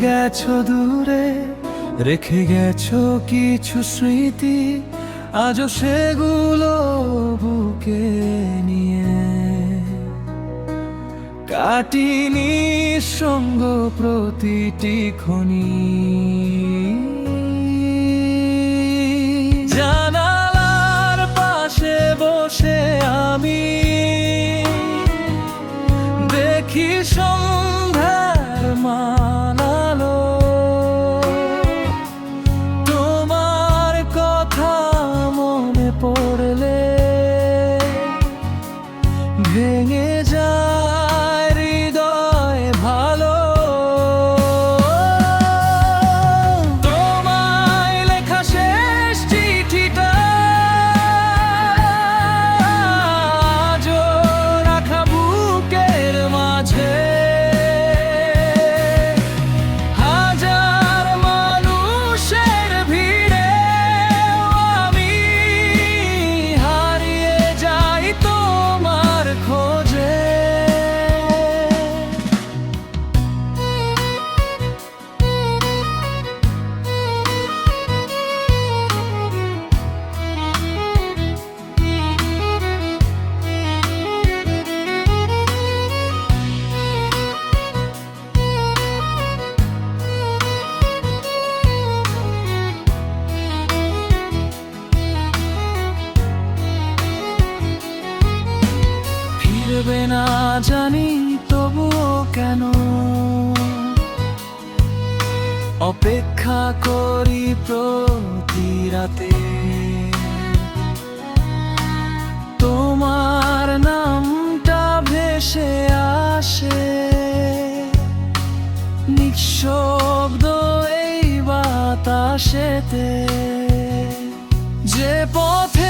গেছো দূরে, রেখে গেছো কিছু স্মৃতি, আজও সেগুলো বুকে নিয়ে কাটিনি সঙ্গ প্রতিটি ক্ষণি। জানালার পাশে বসে আমি দেখি সন্ধ্যার মানালো, তোমার কথা মনে পড়লে ভেঙে যায় হৃদয় ভালো। তোমায় লেখা শেষ চিঠিটা আজও রাখা বুকের মাঝে, হাজার মানুষের ভিড়ে আমি হারিয়ে যাই তোমার খোঁজে। ফিরবে না জানি, তবুও কেন অপেক্ষা করি প্রতি রাতে। তোমার নামটা ভেসে আসে নিঃশব্দ এই বাতাসেতে, যে পথে